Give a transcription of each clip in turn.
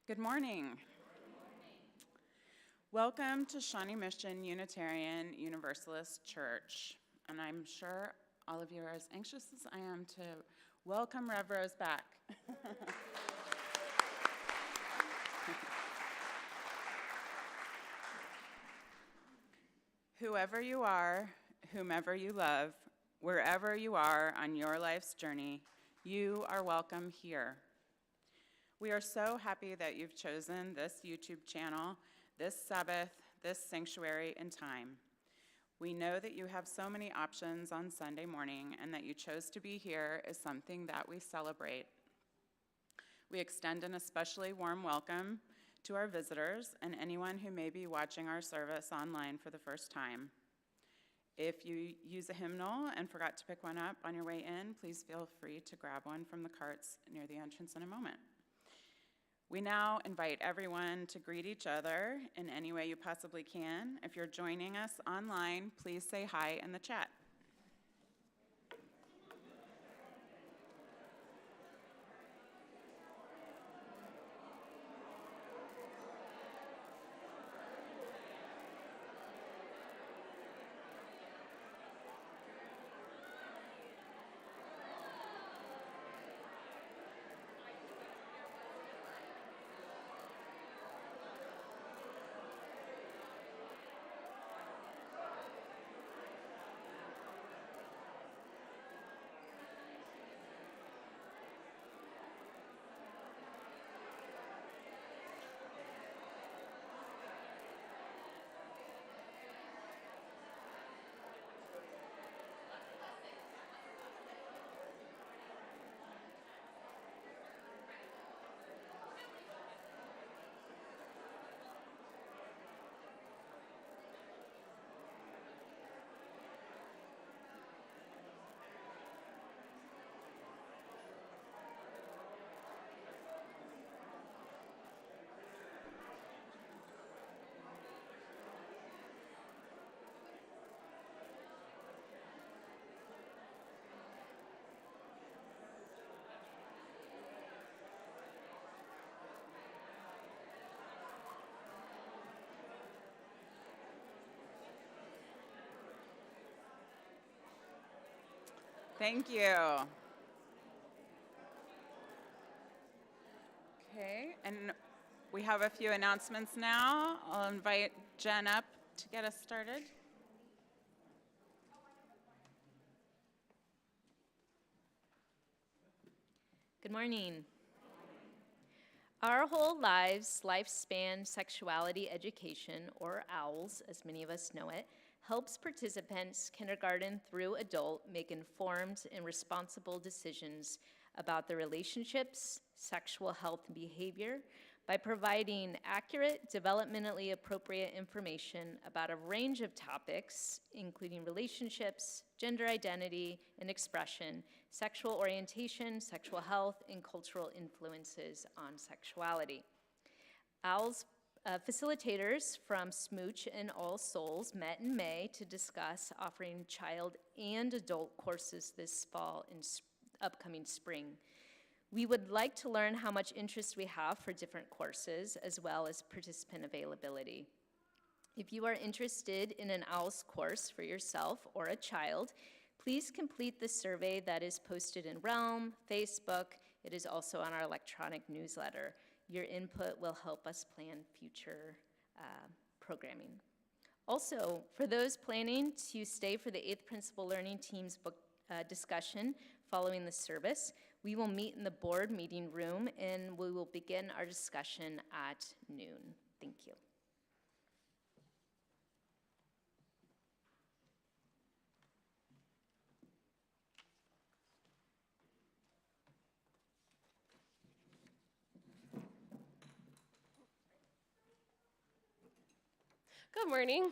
Good morning. Welcome to Shawnee Mission Unitarian Universalist Church. And I'm sure all of you are as anxious as I am to welcome Rev Rose back. Whoever you are, whomever you love, wherever you are on your life's journey, you are welcome here. We are so happy that you've chosen this YouTube channel, this Sabbath, this sanctuary and time. We know that you have so many options on Sunday morning, and that you chose to be here is something that we celebrate. We extend an especially warm welcome to our visitors and anyone who may be watching our service online for the first time. If you use a hymnal and forgot to pick one up on your way in, please feel free to grab one from the carts near the entrance in a moment. We now invite everyone to greet each other in any way you possibly can. If you're joining us online, please say hi in the chat. Thank you. Okay, and we have a few announcements now. I'll invite Jen up to get us started. Good morning. Our Whole Lives Lifespan Sexuality Education, or OWLS, as many of us know it, helps participants, kindergarten through adult, make informed and responsible decisions about their relationships, sexual health and behavior by providing accurate, developmentally appropriate information about a range of topics, including relationships, gender identity and expression, sexual orientation, sexual health, and cultural influences on sexuality. OWLS facilitators from SMUUCh and All Souls met in May to discuss offering child and adult courses this fall and upcoming spring. We would like to learn how much interest we have for different courses, as well as participant availability. If you are interested in an OWLS course for yourself or a child, please complete the survey that is posted in Realm, Facebook. It is also on our electronic newsletter. Your input will help us plan future programming. Also, for those planning to stay for the 8th Principal Learning Team's book discussion following the service, we will meet in the board meeting room and we will begin our discussion at noon. Thank you. Good morning.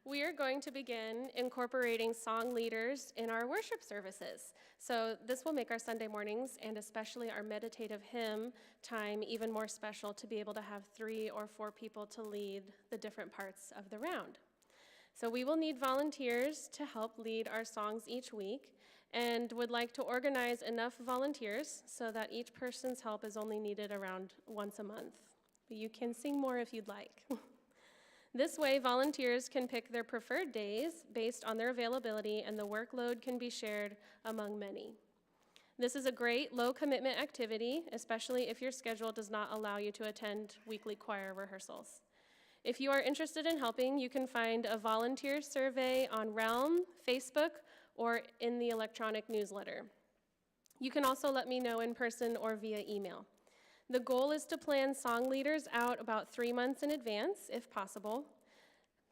We are going to begin incorporating song leaders in our worship services. So this will make our Sunday mornings and especially our meditative hymn time even more special to be able to have 3 or 4 people to lead the different parts of the round. So we will need volunteers to help lead our songs each week. and would like to organize enough volunteers so that each person's help is only needed around once a month. You can sing more if you'd like. This way, volunteers can pick their preferred days based on their availability, and the workload can be shared among many. This is a great low-commitment activity, especially if your schedule does not allow you to attend weekly choir rehearsals. If you are interested in helping, you can find a volunteer survey on Realm, Facebook, or in the electronic newsletter. You can also let me know in person or via email. The goal is to plan song leaders out about 3 months in advance, if possible.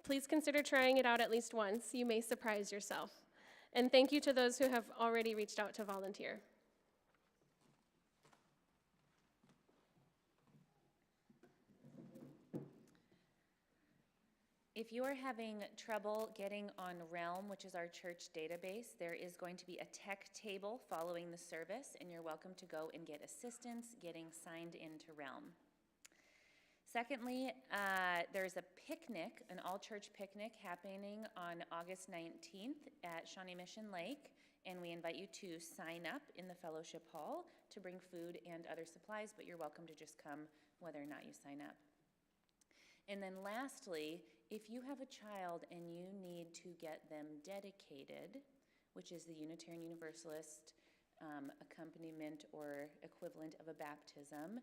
Please consider trying it out at least once. You may surprise yourself. And thank you to those who have already reached out to volunteer. If you are having trouble getting on Realm, which is our church database, there is going to be a tech table following the service, and you're welcome to go and get assistance getting signed into Realm. Secondly, there's a picnic, an all-church picnic happening on August 19th at Shawnee Mission Lake, and we invite you to sign up in the fellowship hall to bring food and other supplies, but you're welcome to just come whether or not you sign up. And then lastly, if you have a child and you need to get them dedicated, which is the Unitarian Universalist accompaniment or equivalent of a baptism,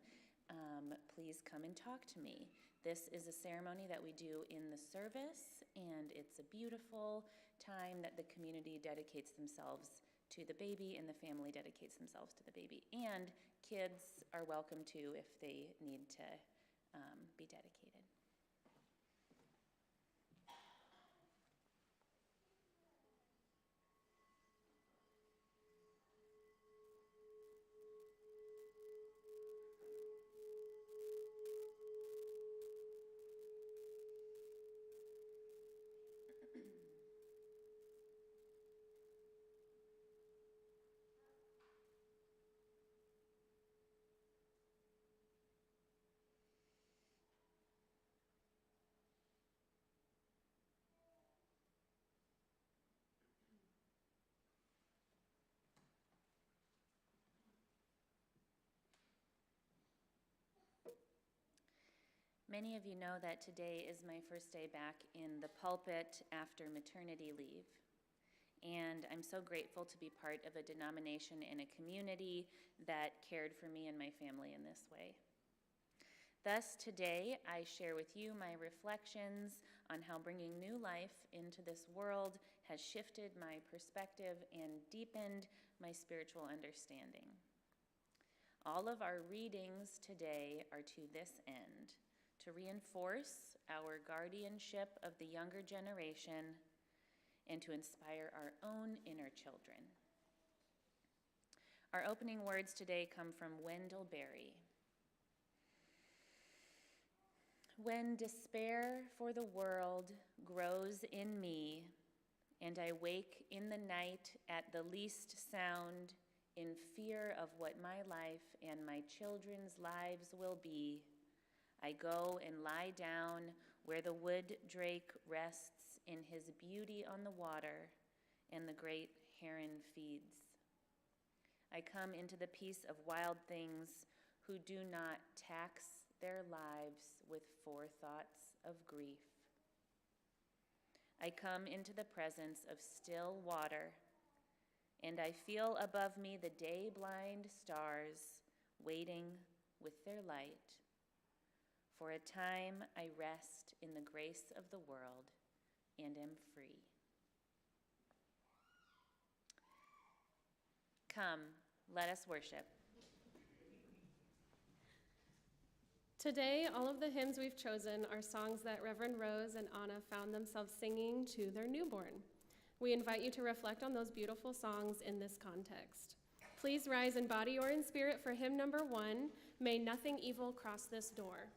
please come and talk to me. This is a ceremony that we do in the service, and it's a beautiful time that the community dedicates themselves to the baby and the family dedicates themselves to the baby. And kids are welcome too if they need to be dedicated. Many of you know that today is my first day back in the pulpit after maternity leave. And I'm so grateful to be part of a denomination and a community that cared for me and my family in this way. Thus, today, I share with you my reflections on how bringing new life into this world has shifted my perspective and deepened my spiritual understanding. All of our readings today are to this end, to reinforce our guardianship of the younger generation and to inspire our own inner children. Our opening words today come from Wendell Berry. When despair for the world grows in me, and I wake in the night at the least sound, in fear of what my life and my children's lives will be, I go and lie down where the wood drake rests in his beauty on the water and the great heron feeds. I come into the peace of wild things who do not tax their lives with forethoughts of grief. I come into the presence of still water, and I feel above me the day-blind stars waiting with their light. For a time I rest in the grace of the world and am free. Come, let us worship. Today, all of the hymns we've chosen are songs that Reverend Rose and Anna found themselves singing to their newborn. We invite you to reflect on those beautiful songs in this context. Please rise in body or in spirit for hymn number 1, May Nothing Evil Cross This Door.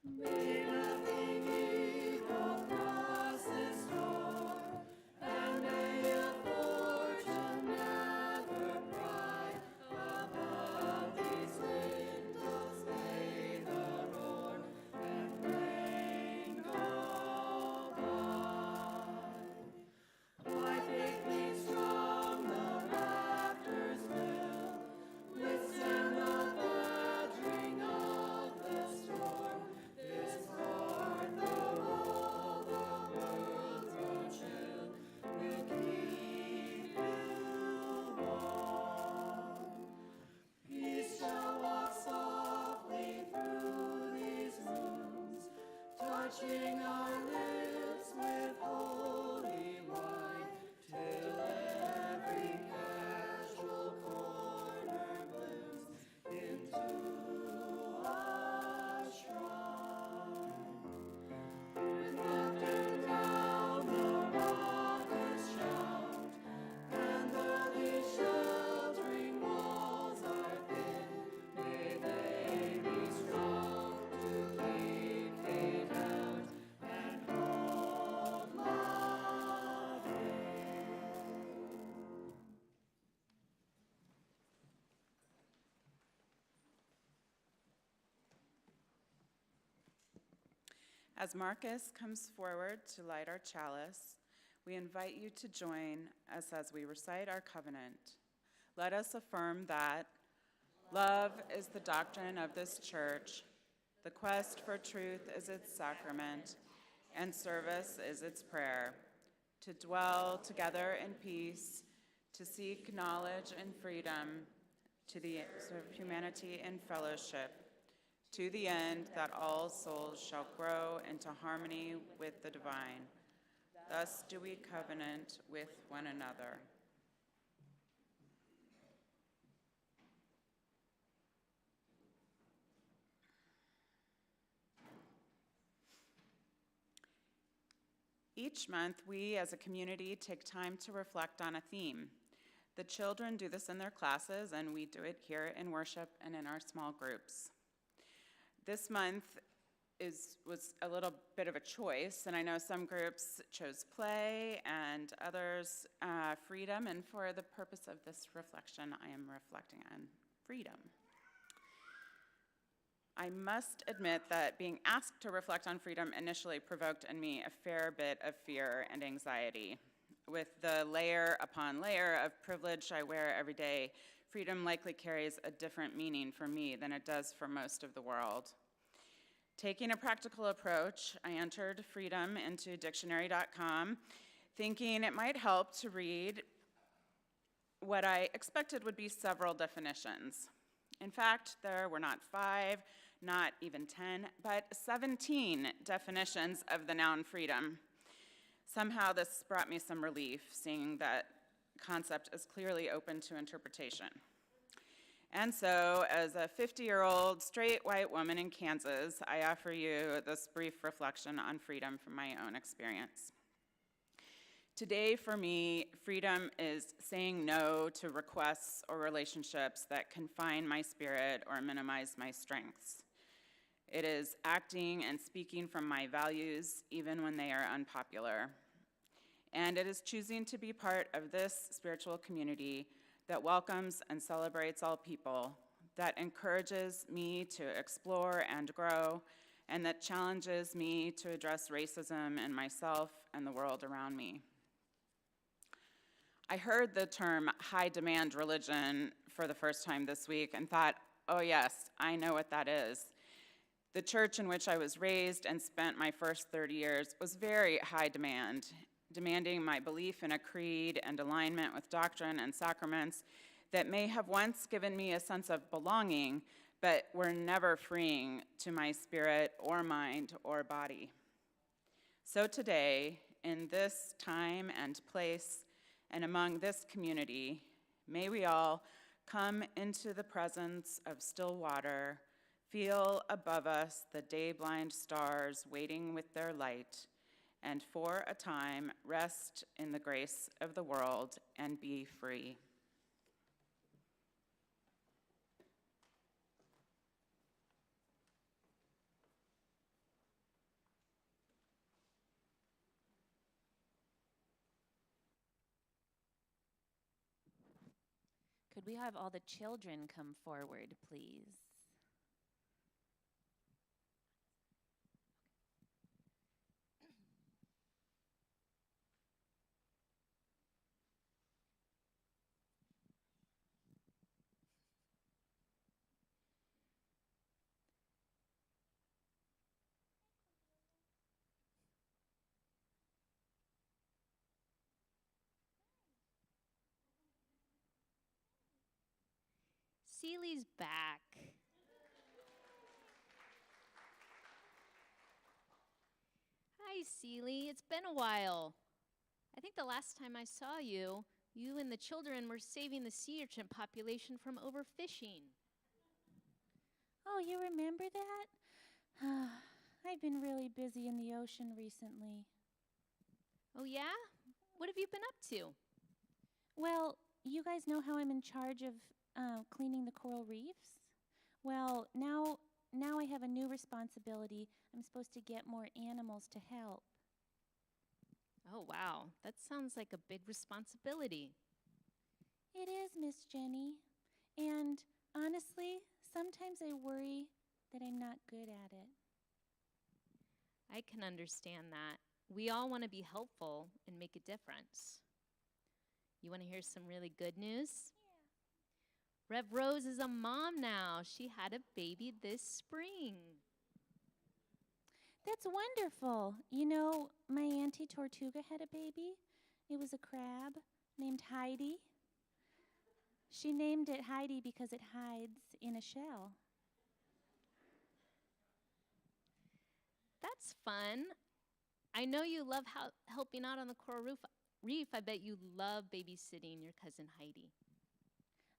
May nothing evil touching our lips with holy wine, till every casual corner blooms into a shrine. With laughter down the raucous shout, and early sheltering walls are thin, may they be strong to lead fate out and hold love in. As Marcus comes forward to light our chalice, we invite you to join us as we recite our covenant. Let us affirm that love is the doctrine of this church, the quest for truth is its sacrament, and service is its prayer. To dwell together in peace, to seek knowledge and freedom, to serve humanity in fellowship, to the end that all souls shall grow into harmony with the divine. Thus do we covenant with one another. Each month, we as a community take time to reflect on a theme. The children do this in their classes, and we do it here in worship and in our small groups. This month was a little bit of a choice, and I know some groups chose play and others freedom, and for the purpose of this reflection, I am reflecting on freedom. I must admit that being asked to reflect on freedom initially provoked in me a fair bit of fear and anxiety. With the layer upon layer of privilege I wear every day, freedom likely carries a different meaning for me than it does for most of the world. Taking a practical approach, I entered freedom into dictionary.com, thinking it might help to read what I expected would be several definitions. In fact, there were not 5, not even 10, but 17 definitions of the noun freedom. Somehow this brought me some relief, seeing that concept is clearly open to interpretation. And so, as a 50-year-old straight white woman in Kansas, I offer you this brief reflection on freedom from my own experience. Today, for me, freedom is saying no to requests or relationships that confine my spirit or minimize my strengths. It is acting and speaking from my values, even when they are unpopular. And it is choosing to be part of this spiritual community that welcomes and celebrates all people, that encourages me to explore and grow, and that challenges me to address racism in myself and the world around me. I heard the term high-demand religion for the first time this week and thought, oh yes, I know what that is. The church in which I was raised and spent my first 30 years was very high demand, demanding my belief in a creed and alignment with doctrine and sacraments that may have once given me a sense of belonging, but were never freeing to my spirit or mind or body. So today, in this time and place, and among this community, may we all come into the presence of still water, feel above us the day-blind stars waiting with their light, and for a time rest in the grace of the world and be free. Could we have all the children come forward, please? Seeley's back. Hi, Seely. It's been a while. I think the last time I saw you, you and the children were saving the sea urchin population from overfishing. Oh, you remember that? I've been really busy in the ocean recently. Oh, yeah? What have you been up to? Well, you guys know how I'm in charge of cleaning the coral reefs? Well, now I have a new responsibility. I'm supposed to get more animals to help. Oh, wow. That sounds like a big responsibility. It is, Miss Jenny. And honestly, sometimes I worry that I'm not good at it. I can understand that. We all want to be helpful and make a difference. You want to hear some really good news? Yeah. Rev Rose is a mom now. She had a baby this spring. That's wonderful. You know, my Auntie Tortuga had a baby. It was a crab named Heidi. She named it Heidi because it hides in a shell. That's fun. I know you love helping out on the coral reef. I bet you love babysitting your cousin Heidi.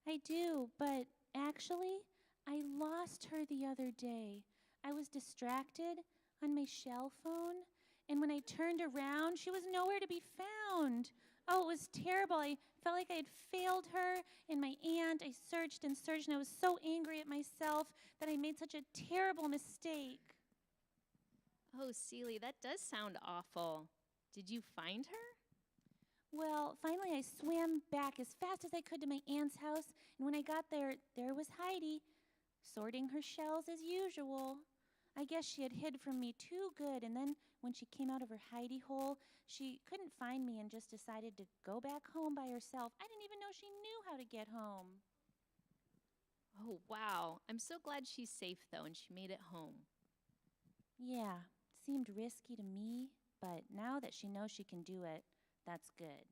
I do, but actually, I lost her the other day. I was distracted on my shell phone, and when I turned around, she was nowhere to be found. Oh, it was terrible. I felt like I had failed her and my aunt. I searched and searched, and I was so angry at myself that I made such a terrible mistake. Oh, Seely, that does sound awful. Did you find her? Well, finally I swam back as fast as I could to my aunt's house, and when I got there, there was Heidi, sorting her shells as usual. I guess she had hid from me too good, and then when she came out of her hidey hole, she couldn't find me and just decided to go back home by herself. I didn't even know she knew how to get home. Oh, wow. I'm so glad she's safe, though, and she made it home. Yeah, seemed risky to me, but now that she knows she can do it, that's good.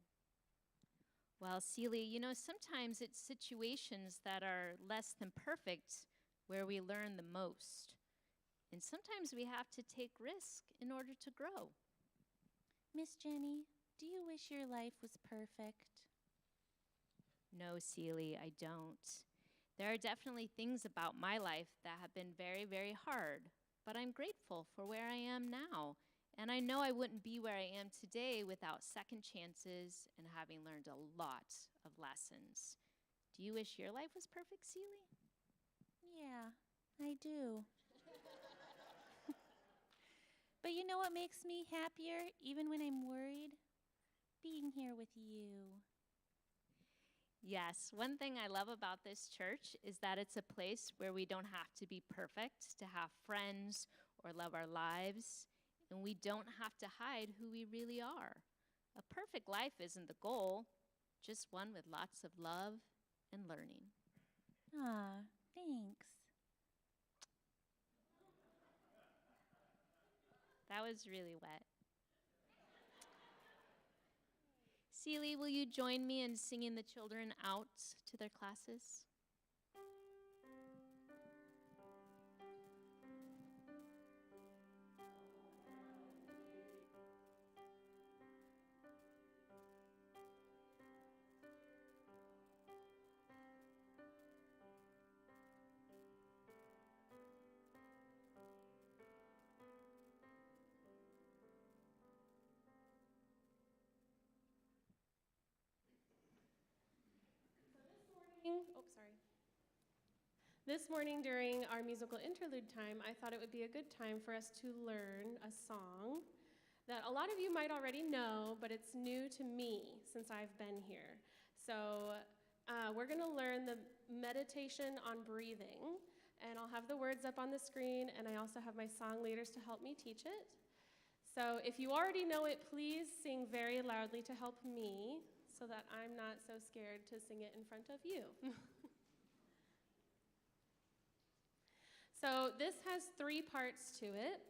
Well, Seely, you know, sometimes it's situations that are less than perfect where we learn the most. And sometimes we have to take risk in order to grow. Miss Jenny, do you wish your life was perfect? No, Seely, I don't. There are definitely things about my life that have been very, very hard, but I'm grateful for where I am now. And I know I wouldn't be where I am today without second chances and having learned a lot of lessons. Do you wish your life was perfect, Seely? Yeah, I do. But you know what makes me happier, even when I'm worried? Being here with you. Yes, one thing I love about this church is that it's a place where we don't have to be perfect to have friends or love our lives, and we don't have to hide who we really are. A perfect life isn't the goal, just one with lots of love and learning. Ah, thanks. That was really wet. Seely, will you join me in singing the children out to their classes? This morning during our musical interlude time, I thought it would be a good time for us to learn a song that a lot of you might already know, but it's new to me since I've been here. So we're going to learn the meditation on breathing, and I'll have the words up on the screen, and I also have my song leaders to help me teach it. So if you already know it, please sing very loudly to help me so that I'm not so scared to sing it in front of you. So this has 3 parts to it,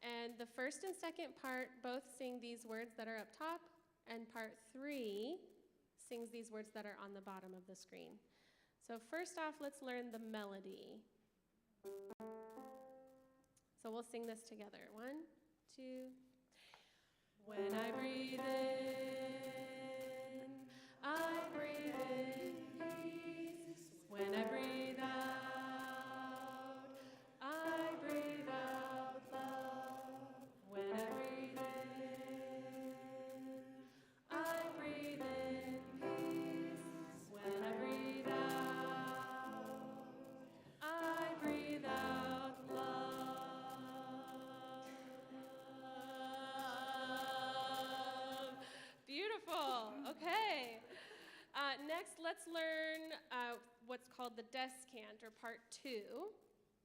and the first and second part both sing these words that are up top, and part 3 sings these words that are on the bottom of the screen. So first off, let's learn the melody. So we'll sing this together. 1, 2. When I breathe in, I breathe in peace. When I breathe out, I breathe out love. When I breathe in, I breathe in peace. When I breathe out, I breathe out love. Beautiful. Okay. Next, let's learn what's called the descant, or part 2.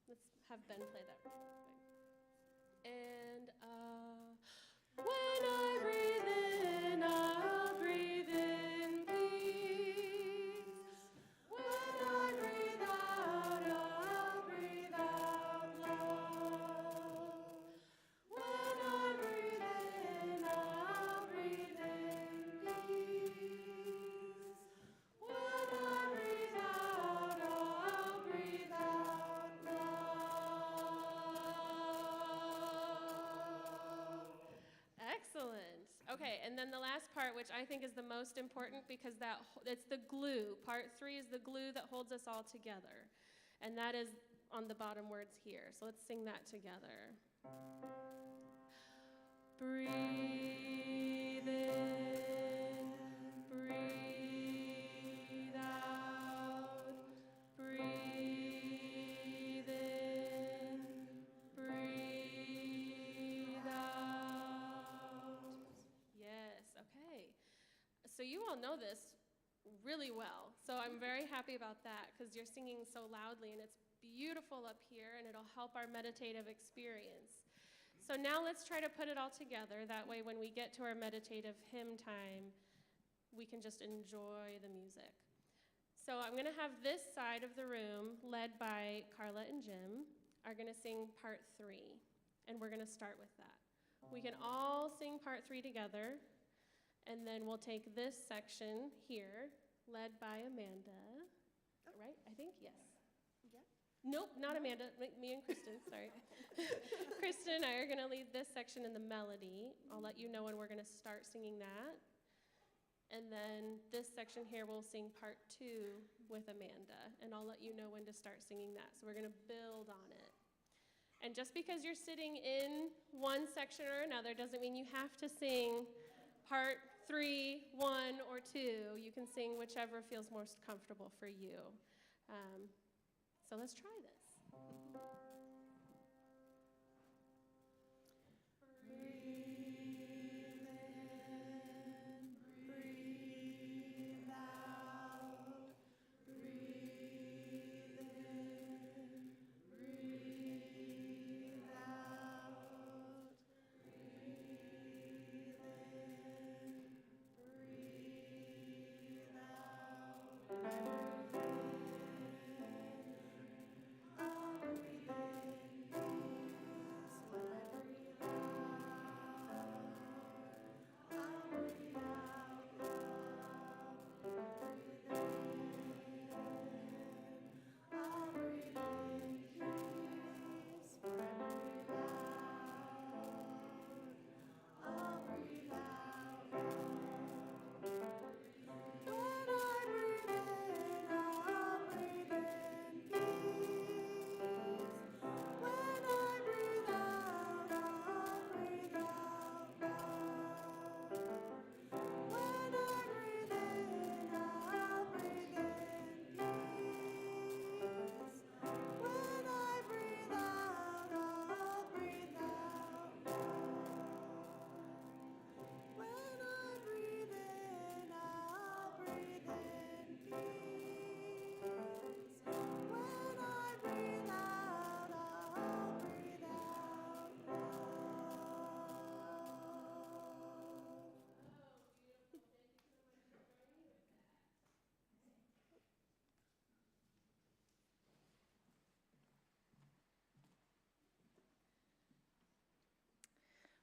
Let's have Ben play that. And when I breathe in, I'll breathe in peace. When I breathe out, I'll breathe out love. When I breathe in, I'll breathe in peace. When I breathe out, I'll breathe out love. Excellent. Okay, and then the last part, which I think is the most important, because it's the glue. Part 3 is the glue that holds us all together. And that is on the bottom words here. So let's sing that together. Breathe in, breathe out, breathe in, breathe out. Yes, okay. So you all know this really well. So I'm very happy about that, because you're singing so loudly and it's beautiful up here, and it'll help our meditative experience. So now let's try to put it all together. That way when we get to our meditative hymn time, we can just enjoy the music. So I'm going to have this side of the room, led by Carla and Jim, are going to sing part 3. And we're going to start with that. We can all sing part 3 together. And then we'll take this section here, led by Amanda. Right? I think, yes. Nope, not Amanda, me and Kristen, sorry. Kristen and I are going to lead this section in the melody. I'll let you know when we're going to start singing that. And then this section here, we'll sing part 2 with Amanda, and I'll let you know when to start singing that. So we're going to build on it. And just because you're sitting in one section or another doesn't mean you have to sing part 3, 1, or 2. You can sing whichever feels most comfortable for you. So let's try this.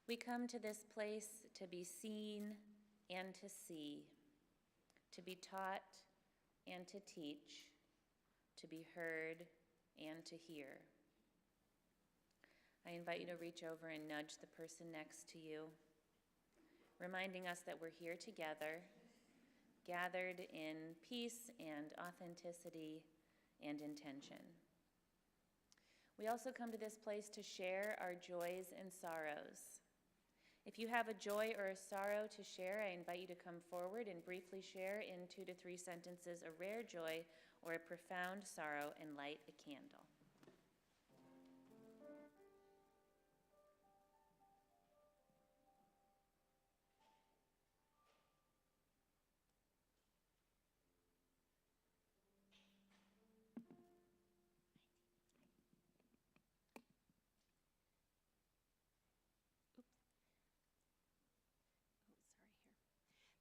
We come to this place to be seen and to see, to be taught and to teach, to be heard and to hear. I invite you to reach over and nudge the person next to you. reminding us that we're here together, gathered in peace and authenticity and intention. We also come to this place to share our joys and sorrows. If you have a joy or a sorrow to share, I invite you to come forward and briefly share in 2 to 3 sentences a rare joy or a profound sorrow and light a candle.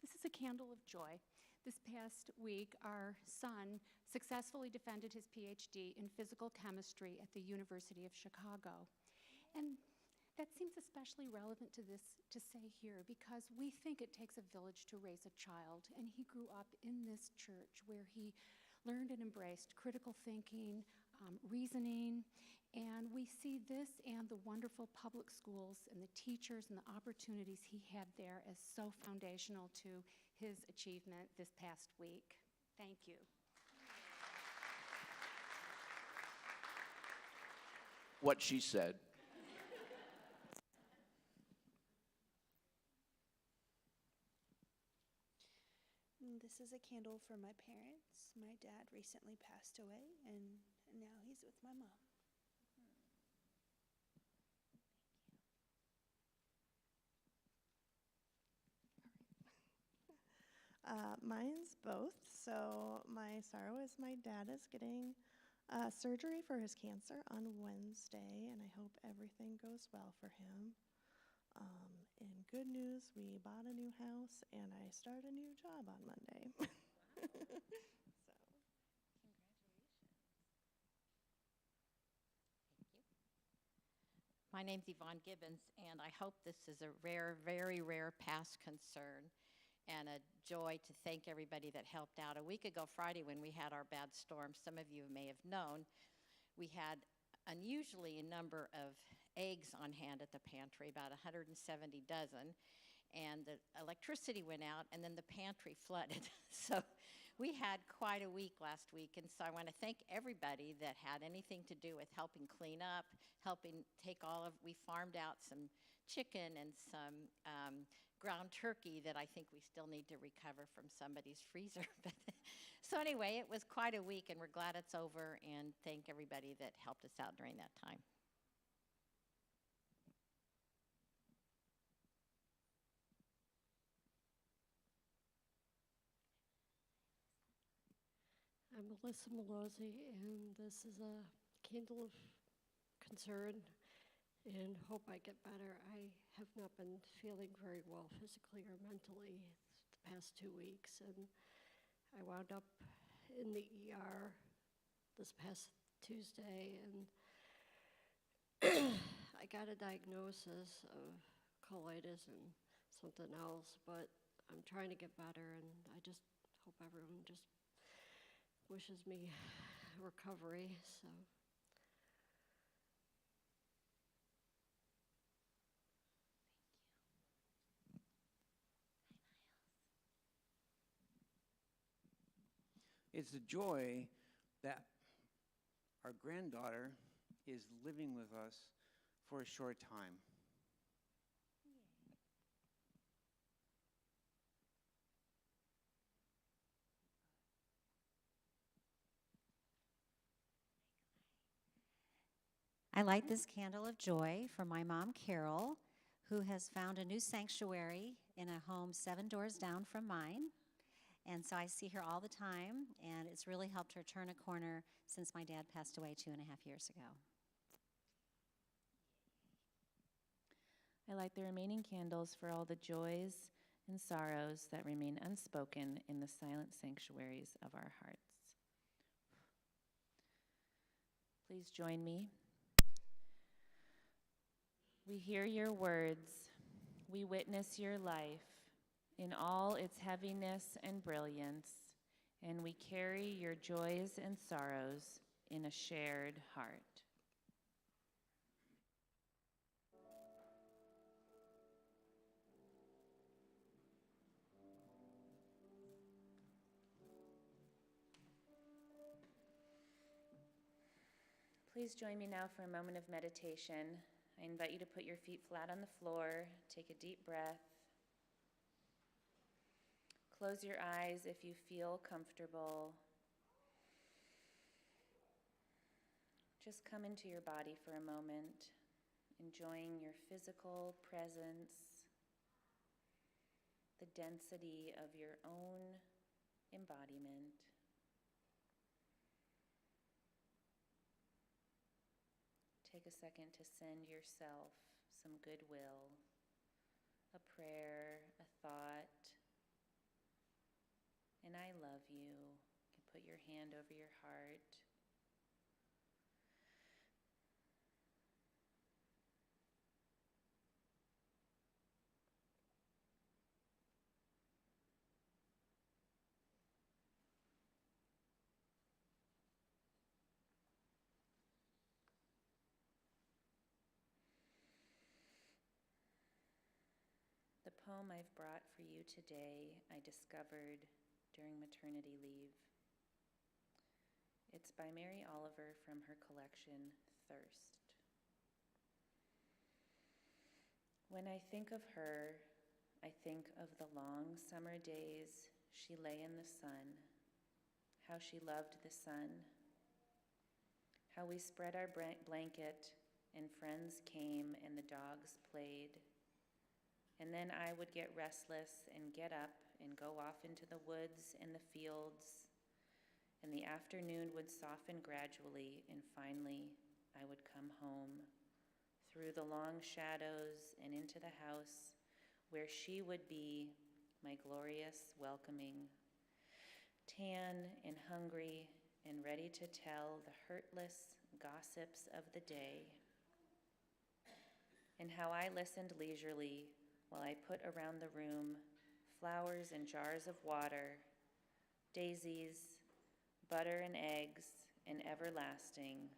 This is a candle of joy. This past week, our son successfully defended his PhD in physical chemistry at the University of Chicago. And that seems especially relevant to say here because we think it takes a village to raise a child. And he grew up in this church where he learned and embraced critical thinking, reasoning, and we see this and the wonderful public schools and the teachers and the opportunities he had there as so foundational to his achievement this past week. Thank you. What she said. This is a candle for my parents. My dad recently passed away, and now he's with my mom. Mine's both. So my sorrow is my dad is getting surgery for his cancer on Wednesday, and I hope everything goes well for him. And good news, we bought a new house, and I start a new job on Monday. My name's Yvonne Gibbons, and I hope this is a rare, very rare past concern and a joy to thank everybody that helped out. A week ago Friday when we had our bad storm, some of you may have known, we had unusually a number of eggs on hand at the pantry, about 170 dozen, and the electricity went out and then the pantry flooded. So we had quite a week last week, and so I want to thank everybody that had anything to do with helping clean up, helping take we farmed out some chicken and some ground turkey that I think we still need to recover from somebody's freezer. So anyway, it was quite a week, and we're glad it's over, and thank everybody that helped us out during that time. I'm Melissa Malozzi, and this is a candle of concern and hope I get better. I have not been feeling very well physically or mentally the past 2 weeks, and I wound up in the ER this past Tuesday, and I got a diagnosis of colitis and something else, but I'm trying to get better, and I just hope everyone just wishes me recovery. So. It's a joy that our granddaughter is living with us for a short time. I light this candle of joy for my mom, Carol, who has found a new sanctuary in a home 7 doors down from mine. And so I see her all the time, and it's really helped her turn a corner since my dad passed away 2.5 years ago. I light the remaining candles for all the joys and sorrows that remain unspoken in the silent sanctuaries of our hearts. Please join me. We hear your words. We witness your life in all its heaviness and brilliance, and we carry your joys and sorrows in a shared heart. Please join me now for a moment of meditation. I invite you to put your feet flat on the floor, take a deep breath. Close your eyes if you feel comfortable. Just come into your body for a moment, enjoying your physical presence, the density of your own embodiment. Take a second to send yourself some goodwill, a prayer, a thought, and I love you. You can put your hand over your heart. The poem I've brought for you today, I discovered during maternity leave. It's by Mary Oliver from her collection, Thirst. When I think of her, I think of the long summer days she lay in the sun, how she loved the sun, how we spread our blanket and friends came and the dogs played. And then I would get restless and get up and go off into the woods and the fields, and the afternoon would soften gradually, and finally I would come home through the long shadows and into the house where she would be, my glorious welcoming, tan and hungry and ready to tell the hurtless gossips of the day, and how I listened leisurely while I put around the room flowers and jars of water, daisies, butter and eggs, and everlasting,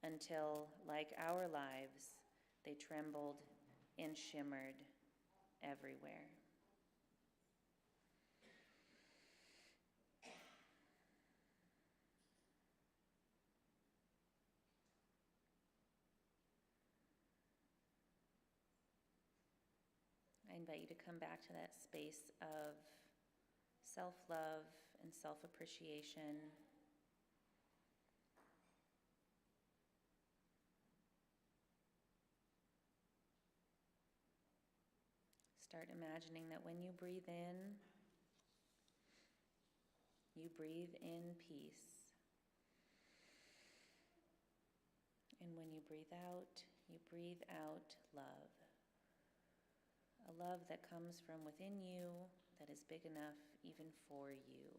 until, like our lives, they trembled and shimmered everywhere. I invite you to come back to that space of self-love and self-appreciation. Start imagining that when you breathe in, you breathe in peace. And when you breathe out, you breathe out love. A love that comes from within you, that is big enough even for you.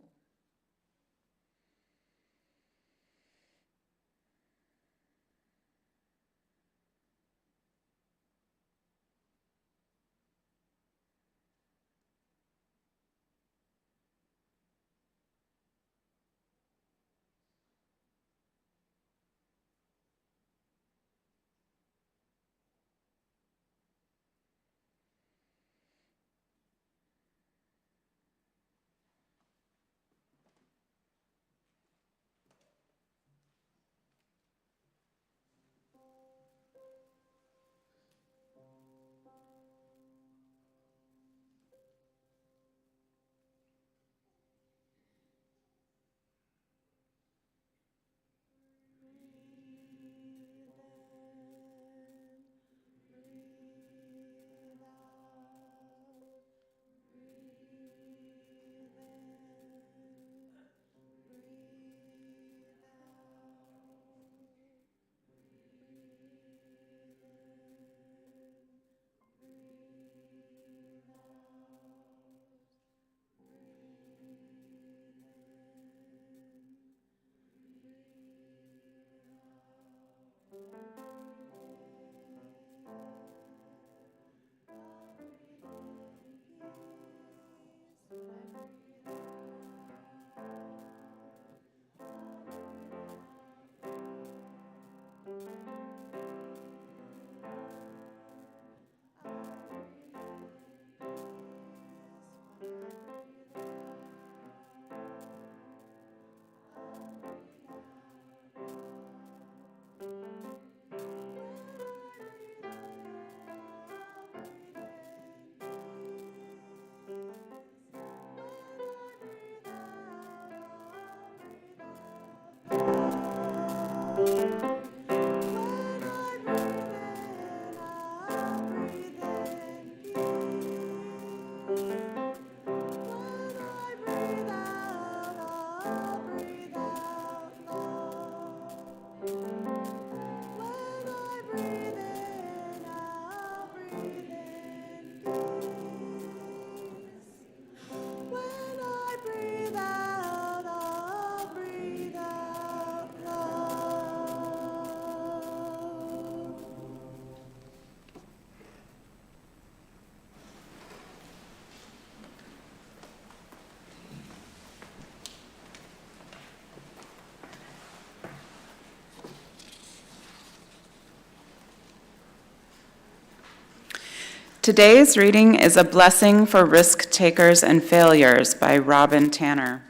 Today's reading is A Blessing for Risk Takers and Failures by Robin Tanner.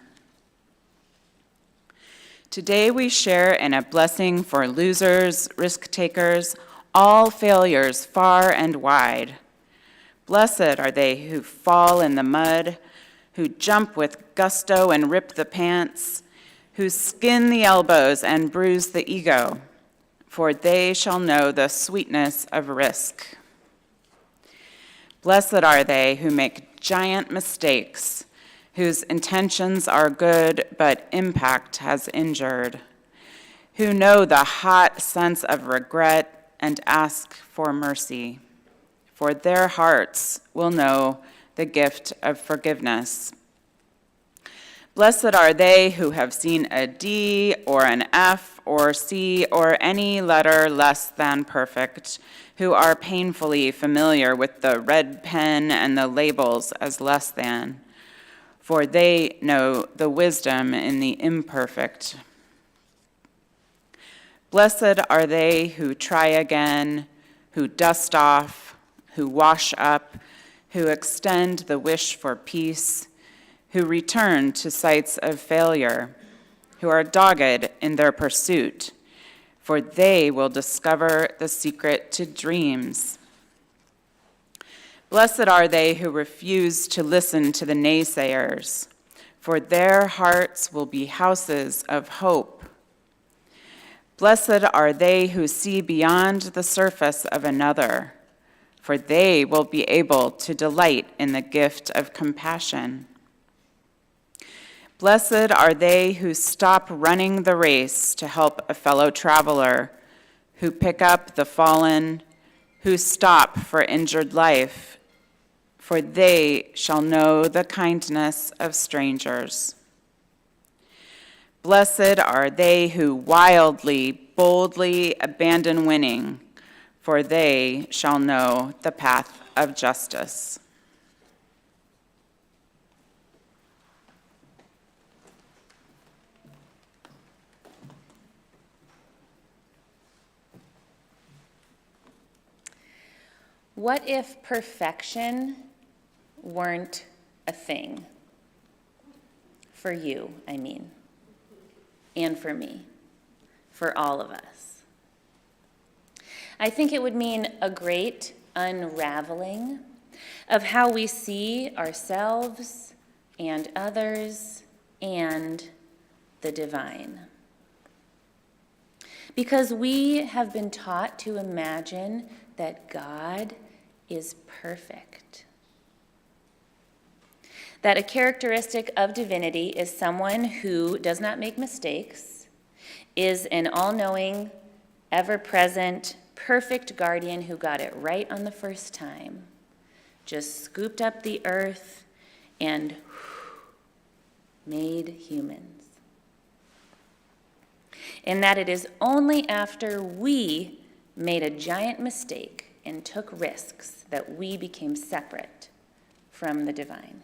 Today we share in a blessing for losers, risk takers, all failures far and wide. Blessed are they who fall in the mud, who jump with gusto and rip the pants, who skin the elbows and bruise the ego, for they shall know the sweetness of risk. Blessed are they who make giant mistakes, whose intentions are good but impact has injured, who know the hot sense of regret and ask for mercy, for their hearts will know the gift of forgiveness. Blessed are they who have seen a D or an F or C or any letter less than perfect, who are painfully familiar with the red pen and the labels as less than, for they know the wisdom in the imperfect. Blessed are they who try again, who dust off, who wash up, who extend the wish for peace, who return to sites of failure, who are dogged in their pursuit, for they will discover the secret to dreams. Blessed are they who refuse to listen to the naysayers, for their hearts will be houses of hope. Blessed are they who see beyond the surface of another, for they will be able to delight in the gift of compassion. Blessed are they who stop running the race to help a fellow traveler, who pick up the fallen, who stop for injured life, for they shall know the kindness of strangers. Blessed are they who wildly, boldly abandon winning, for they shall know the path of justice. What if perfection weren't a thing? For you, I mean, and for me, for all of us. I think it would mean a great unraveling of how we see ourselves and others and the divine. Because we have been taught to imagine that God is perfect. That a characteristic of divinity is someone who does not make mistakes, is an all-knowing, ever-present, perfect guardian who got it right on the first time, just scooped up the earth and made humans. And that it is only after we made a giant mistake and took risks that we became separate from the divine.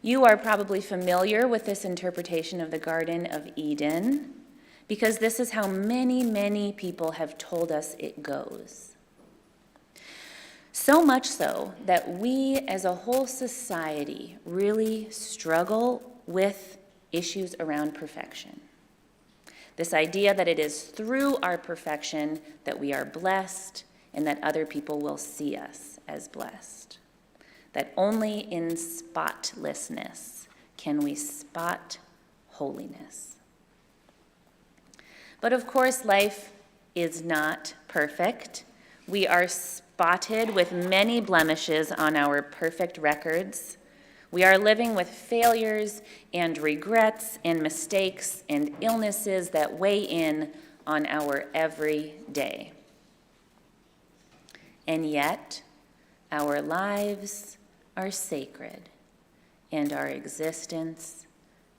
You are probably familiar with this interpretation of the Garden of Eden, because this is how many, many people have told us it goes. So much so that we as a whole society really struggle with issues around perfection. This idea that it is through our perfection that we are blessed and that other people will see us as blessed. That only in spotlessness can we spot holiness. But of course, life is not perfect. We are spotted with many blemishes on our perfect records. We are living with failures and regrets and mistakes and illnesses that weigh in on our every day. And yet, our lives are sacred and our existence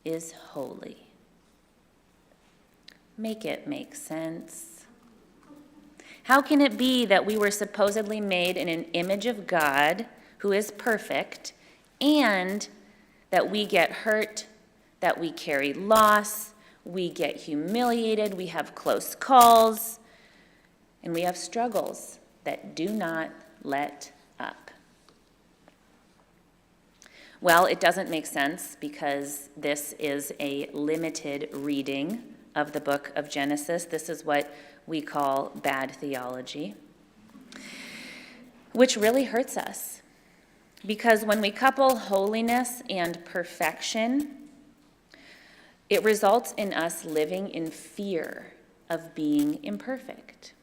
is holy. Make it make sense. How can it be that we were supposedly made in an image of God who is perfect, and that we get hurt, that we carry loss, we get humiliated, we have close calls, and we have struggles that do not let up. Well, it doesn't make sense because this is a limited reading of the book of Genesis. This is what we call bad theology, which really hurts us. Because when we couple holiness and perfection, it results in us living in fear of being imperfect.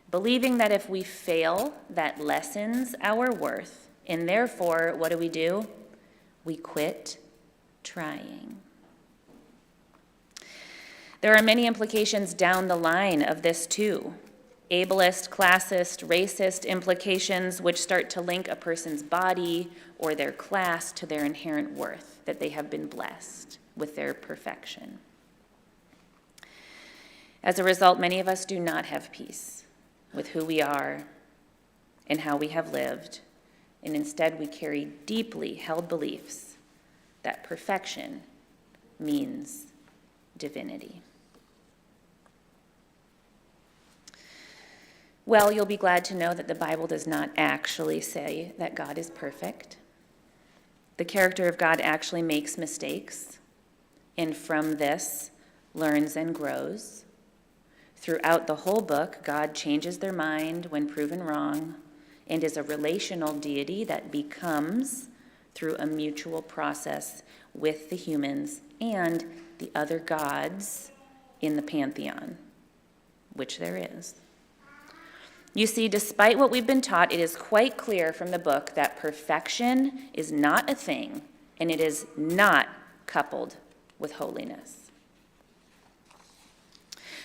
Believing that if we fail, that lessens our worth. And therefore, what do? We quit trying. There are many implications down the line of this too. Ableist, classist, racist implications which start to link a person's body or their class to their inherent worth, that they have been blessed with their perfection. As a result, many of us do not have peace with who we are and how we have lived. And instead, we carry deeply held beliefs that perfection means divinity. Well, you'll be glad to know that the Bible does not actually say that God is perfect. The character of God actually makes mistakes, and from this, learns and grows. Throughout the whole book, God changes their mind when proven wrong, and is a relational deity that becomes through a mutual process with the humans and the other gods in the pantheon, which there is. You see, despite what we've been taught, it is quite clear from the book that perfection is not a thing, and it is not coupled with holiness.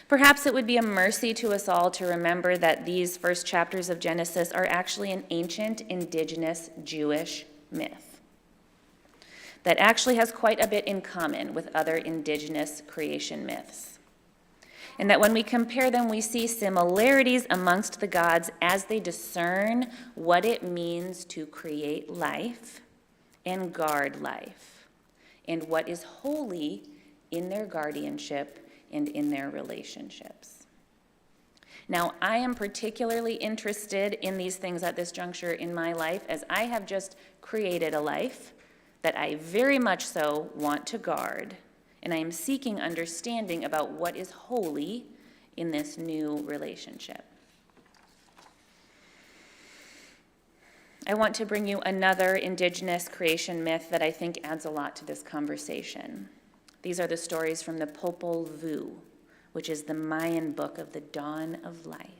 Perhaps it would be a mercy to us all to remember that these first chapters of Genesis are actually an ancient indigenous Jewish myth that actually has quite a bit in common with other indigenous creation myths. And that when we compare them, we see similarities amongst the gods as they discern what it means to create life and guard life, and what is holy in their guardianship and in their relationships. Now, I am particularly interested in these things at this juncture in my life, as I have just created a life that I very much so want to guard, and I am seeking understanding about what is holy in this new relationship. I want to bring you another indigenous creation myth that I think adds a lot to this conversation. These are the stories from the Popol Vuh, which is the Mayan book of the dawn of life.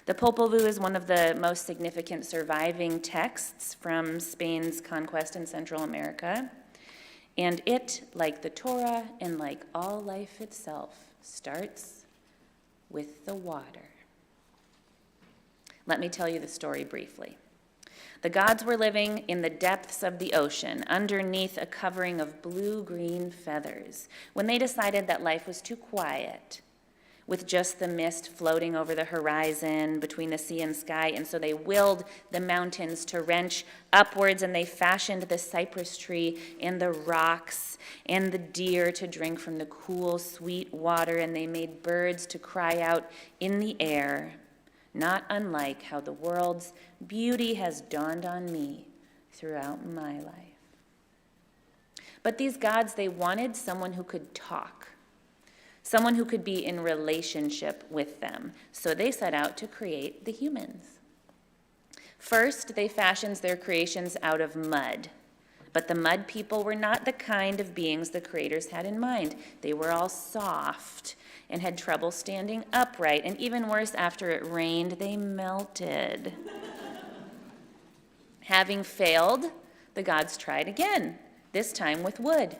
The Popol Vuh is one of the most significant surviving texts from Spain's conquest in Central America. And it, like the Torah and like all life itself, starts with the water. Let me tell you the story briefly. The gods were living in the depths of the ocean, underneath a covering of blue-green feathers, when they decided that life was too quiet, with just the mist floating over the horizon between the sea and sky, and so they willed the mountains to wrench upwards, and they fashioned the cypress tree and the rocks and the deer to drink from the cool, sweet water, and they made birds to cry out in the air, not unlike how the world's beauty has dawned on me throughout my life. But these gods, they wanted someone who could talk, someone who could be in relationship with them. So they set out to create the humans. First, they fashioned their creations out of mud. But the mud people were not the kind of beings the creators had in mind. They were all soft and had trouble standing upright. And even worse, after it rained, they melted. Having failed, the gods tried again, this time with wood.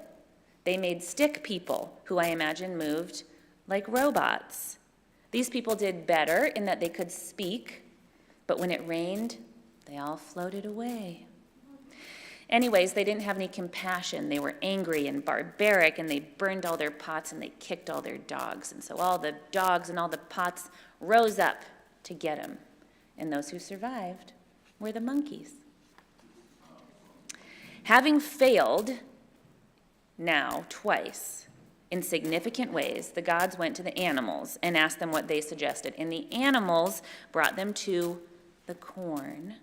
They made stick people, who I imagine moved like robots. These people did better in that they could speak, but when it rained, they all floated away. Anyways, they didn't have any compassion. They were angry and barbaric, and they burned all their pots and they kicked all their dogs. And so all the dogs and all the pots rose up to get them. And those who survived were the monkeys. Having failed now twice, In significant ways, the gods went to the animals and asked them what they suggested, and the animals brought them to the corn,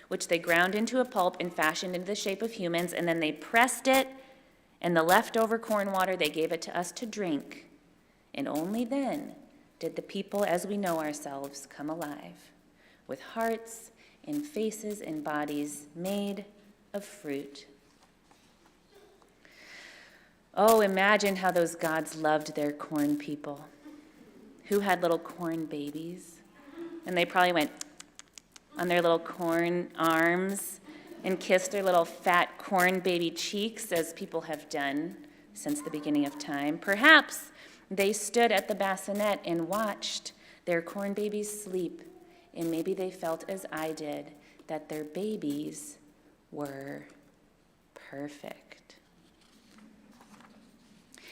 which they ground into a pulp and fashioned into the shape of humans, and then they pressed it, and the leftover corn water, they gave it to us to drink. And only then did the people as we know ourselves come alive, with hearts and faces and bodies made of fruit. Oh, imagine how those gods loved their corn people, who had little corn babies. And they probably went on their little corn arms and kissed their little fat corn baby cheeks, as people have done since the beginning of time. Perhaps they stood at the bassinet and watched their corn babies sleep, and maybe they felt as I did, that their babies were perfect.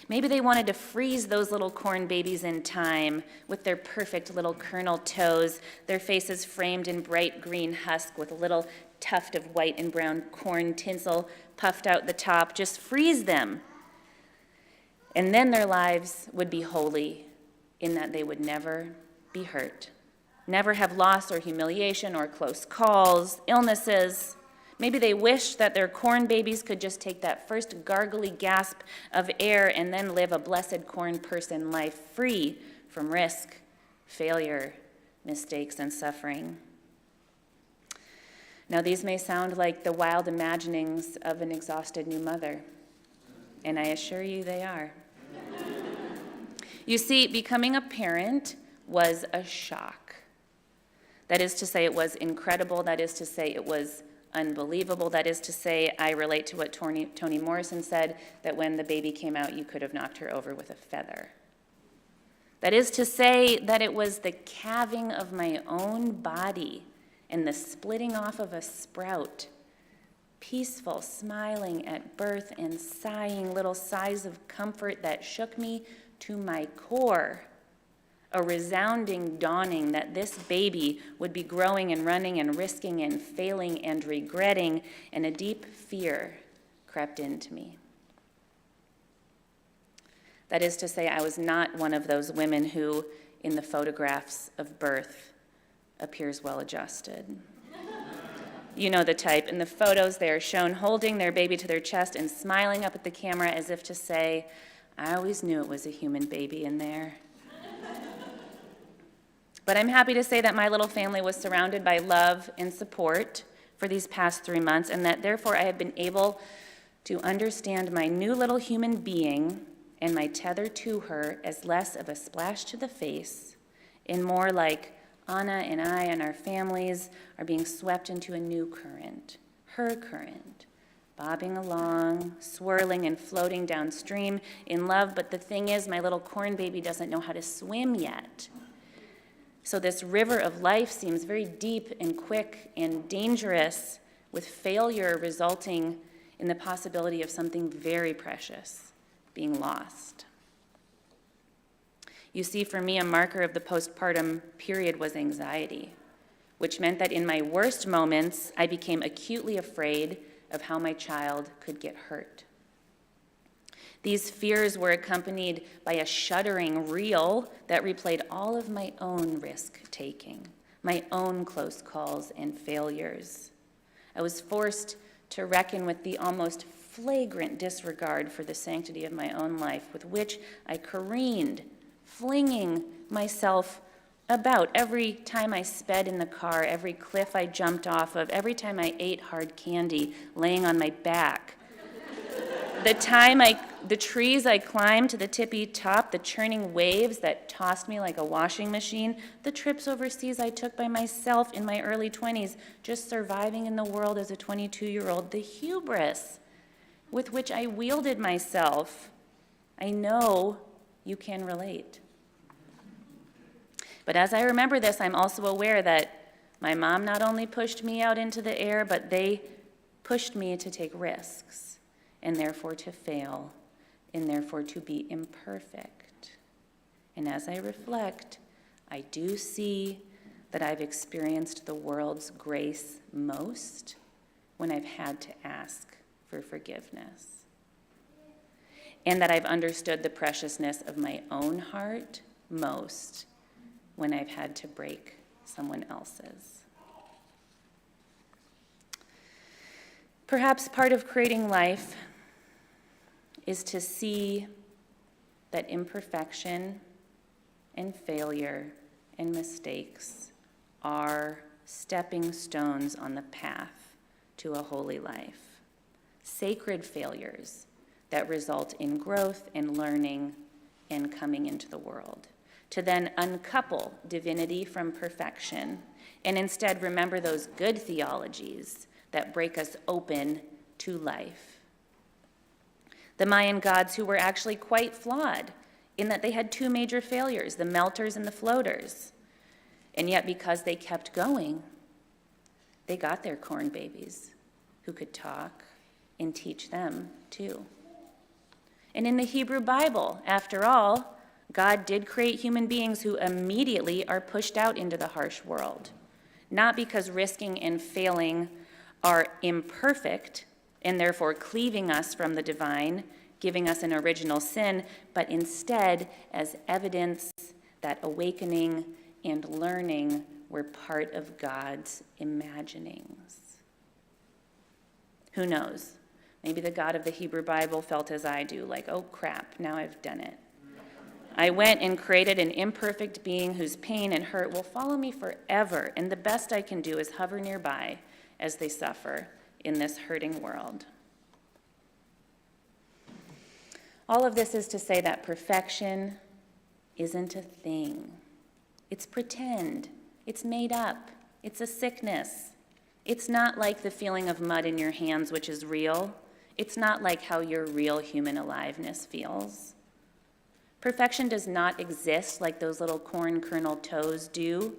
Maybe they wanted to freeze those little corn babies in time with their perfect little kernel toes, their faces framed in bright green husk with a little tuft of white and brown corn tinsel puffed out the top. Just freeze them. And then their lives would be holy in that they would never be hurt, never have loss or humiliation or close calls, illnesses. Maybe they wished that their corn babies could just take that first gargly gasp of air and then live a blessed corn person life free from risk, failure, mistakes, and suffering. Now, these may sound like the wild imaginings of an exhausted new mother, and I assure you they are. You see, becoming a parent was a shock. That is to say, it was incredible. That is to say, it was unbelievable. That is to say, I relate to what Toni Morrison said, that when the baby came out, you could have knocked her over with a feather. That is to say that it was the calving of my own body and the splitting off of a sprout, peaceful, smiling at birth and sighing little sighs of comfort that shook me to my core. A resounding dawning that this baby would be growing and running and risking and failing and regretting, and a deep fear crept into me. That is to say, I was not one of those women who, in the photographs of birth, appears well-adjusted. You know the type. In the photos, they are shown holding their baby to their chest and smiling up at the camera as if to say, I always knew it was a human baby in there. But I'm happy to say that my little family was surrounded by love and support for these past 3 months, and that therefore I have been able to understand my new little human being and my tether to her as less of a splash to the face and more like Anna and I and our families are being swept into a new current, her current, bobbing along, swirling and floating downstream in love. But the thing is, my little corn baby doesn't know how to swim yet. So this river of life seems very deep and quick and dangerous, with failure resulting in the possibility of something very precious being lost. You see, for me, a marker of the postpartum period was anxiety, which meant that in my worst moments, I became acutely afraid of how my child could get hurt. These fears were accompanied by a shuddering reel that replayed all of my own risk-taking, my own close calls and failures. I was forced to reckon with the almost flagrant disregard for the sanctity of my own life with which I careened, flinging myself about every time I sped in the car, every cliff I jumped off of, every time I ate hard candy laying on my back. The trees I climbed to the tippy top, the churning waves that tossed me like a washing machine, the trips overseas I took by myself in my early 20s, just surviving in the world as a 22-year-old, the hubris with which I wielded myself. I know you can relate. But as I remember this, I'm also aware that my mom not only pushed me out into the air, but they pushed me to take risks, and therefore to fail, and therefore to be imperfect. And as I reflect, I do see that I've experienced the world's grace most when I've had to ask for forgiveness. and that I've understood the preciousness of my own heart most when I've had to break someone else's. Perhaps part of creating life is to see that imperfection and failure and mistakes are stepping stones on the path to a holy life. Sacred failures that result in growth and learning and coming into the world. To then uncouple divinity from perfection and instead remember those good theologies that break us open to life. The Mayan gods, who were actually quite flawed in that they had two major failures, the melters and the floaters. And yet because they kept going, they got their corn babies who could talk and teach them too. And in the Hebrew Bible, after all, God did create human beings who immediately are pushed out into the harsh world. Not because risking and failing are imperfect and therefore cleaving us from the divine, giving us an original sin, but instead as evidence that awakening and learning were part of God's imaginings. Who knows? Maybe the God of the Hebrew Bible felt as I do, like, oh crap, now I've done it. I went and created an imperfect being whose pain and hurt will follow me forever, and the best I can do is hover nearby as they suffer in this hurting world. All of this is to say that perfection isn't a thing. It's pretend. It's made up. It's a sickness. It's not like the feeling of mud in your hands, which is real. It's not like how your real human aliveness feels. Perfection does not exist like those little corn kernel toes do,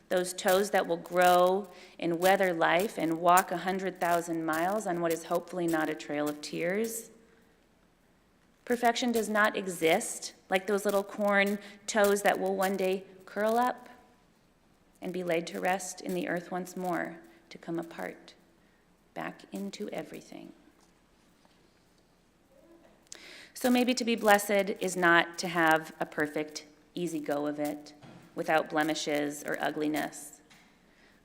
those toes that will grow and weather life and walk 100,000 miles on what is hopefully not a trail of tears. Perfection does not exist like those little corn toes that will one day curl up and be laid to rest in the earth once more to come apart, back into everything. So maybe to be blessed is not to have a perfect, easy go of it, without blemishes or ugliness,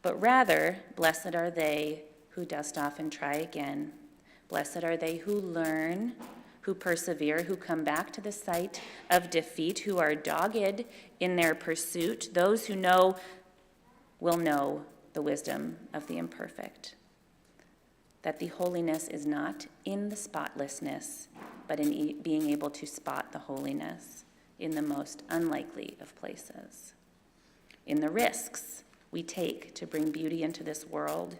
but rather, blessed are they who dust off and try again. Blessed are they who learn, who persevere, who come back to the site of defeat, who are dogged in their pursuit. Those who know will know the wisdom of the imperfect, that the holiness is not in the spotlessness, but in being able to spot the holiness in the most unlikely of places, in the risks we take to bring beauty into this world,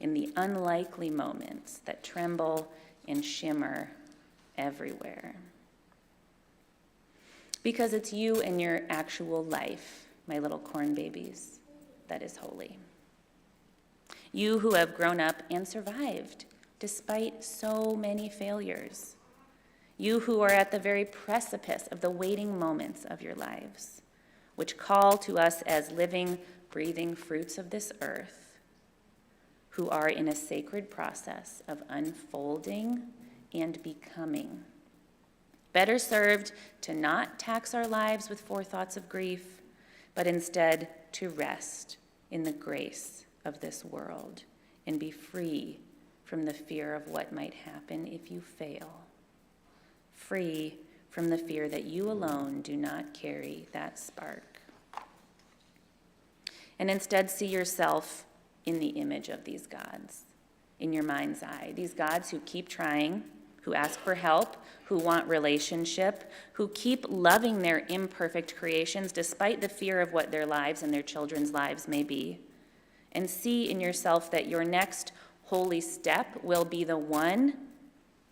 in the unlikely moments that tremble and shimmer everywhere. Because it's you and your actual life, my little corn babies, that is holy. You who have grown up and survived despite so many failures. You who are at the very precipice of the waiting moments of your lives, which call to us as living, breathing fruits of this earth, who are in a sacred process of unfolding and becoming. Better served to not tax our lives with forethoughts of grief, but instead to rest in the grace of this world and be free from the fear of what might happen if you fail. Free from the fear that you alone do not carry that spark. And instead see yourself in the image of these gods, in your mind's eye. These gods who keep trying, who ask for help, who want relationship, who keep loving their imperfect creations despite the fear of what their lives and their children's lives may be. And see in yourself that your next holy step will be the one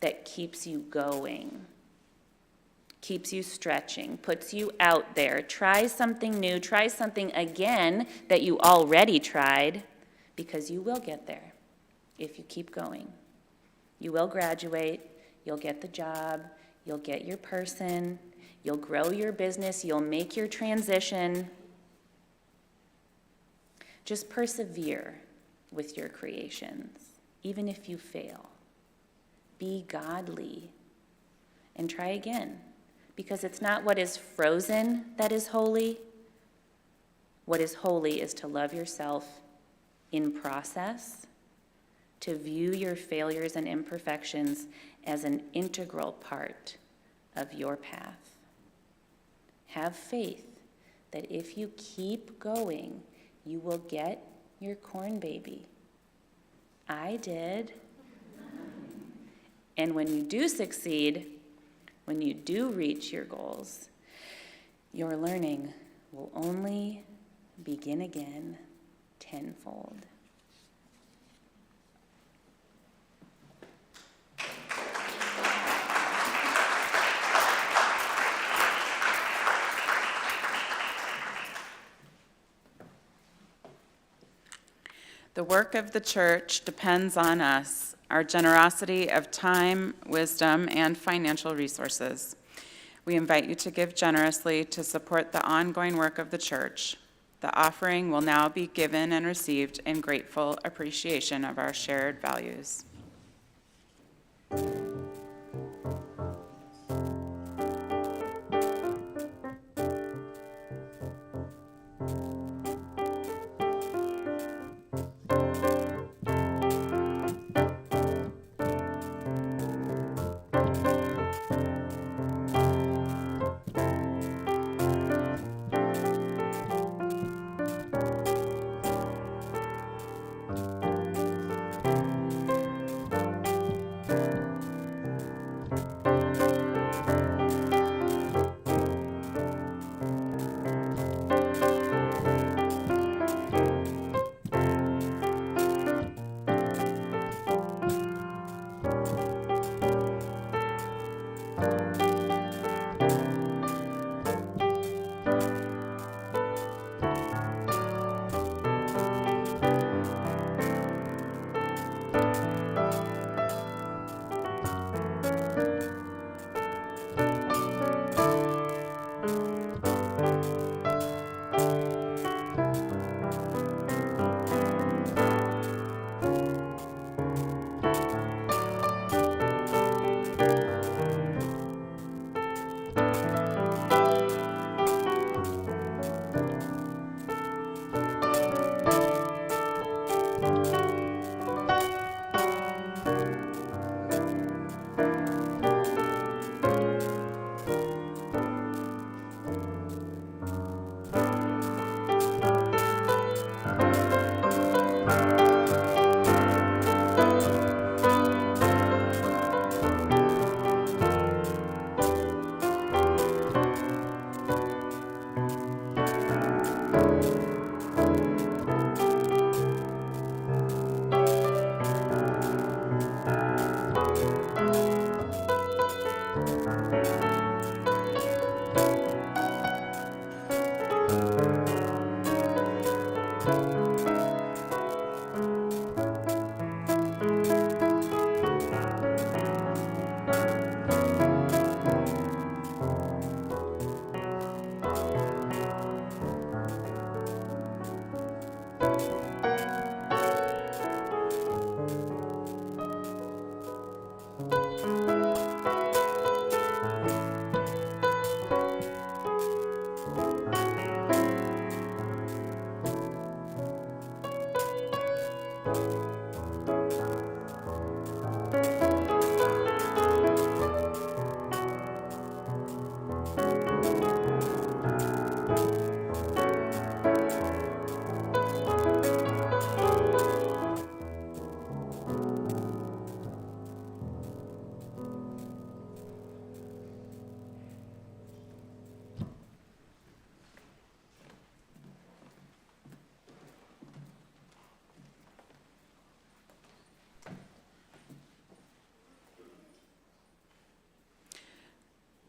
that keeps you going, keeps you stretching, puts you out there. Try something new, try something again that you already tried, because you will get there if you keep going. You will graduate, you'll get the job, you'll get your person, you'll grow your business, you'll make your transition. Just persevere with your creations, even if you fail. Be godly and try again. Because it's not what is frozen that is holy. What is holy is to love yourself in process, to view your failures and imperfections as an integral part of your path. Have faith that if you keep going, you will get your corn baby. I did. And when you do succeed, when you do reach your goals, your learning will only begin again tenfold. The work of the church depends on us, our generosity of time, wisdom, and financial resources. We invite you to give generously to support the ongoing work of the church. The offering will now be given and received in grateful appreciation of our shared values.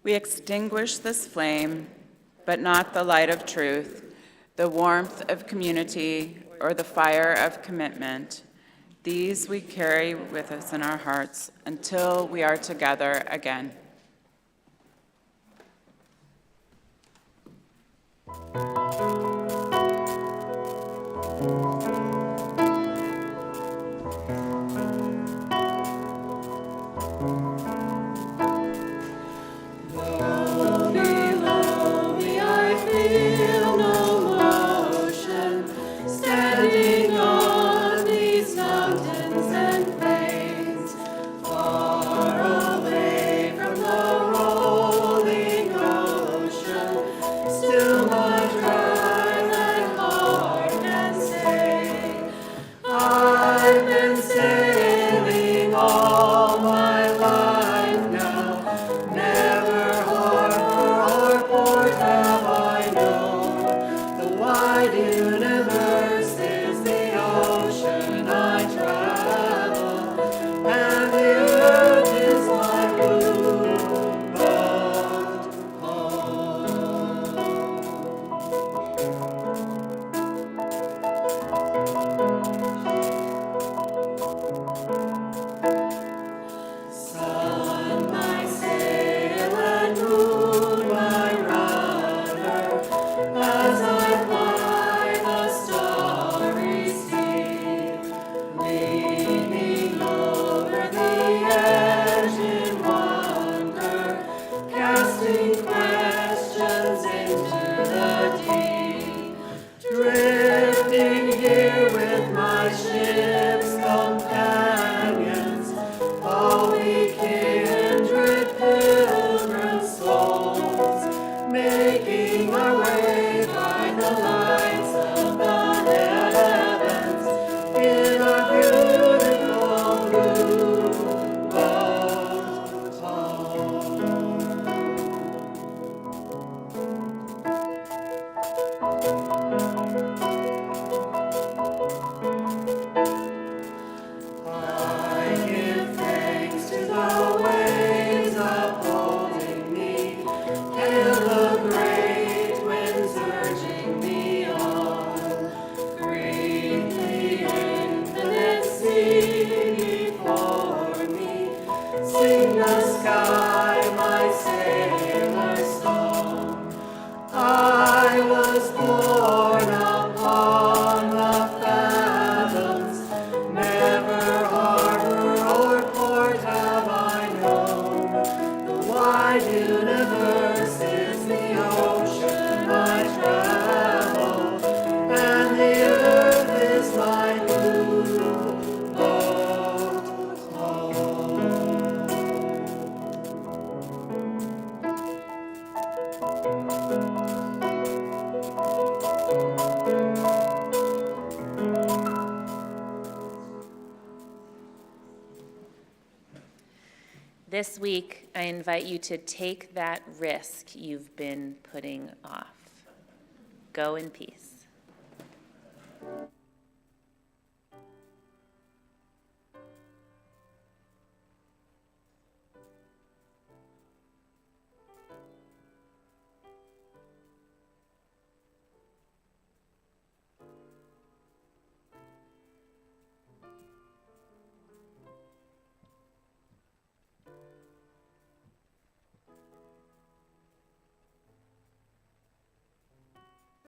We extinguish this flame, but not the light of truth, the warmth of community, or the fire of commitment. These we carry with us in our hearts until we are together again. was born upon the fathoms. Never harbor or port have I known. The wide universe is the ocean I travel, and the earth is my blue boat home. This week, I invite you to take that risk you've been putting off. Go in peace.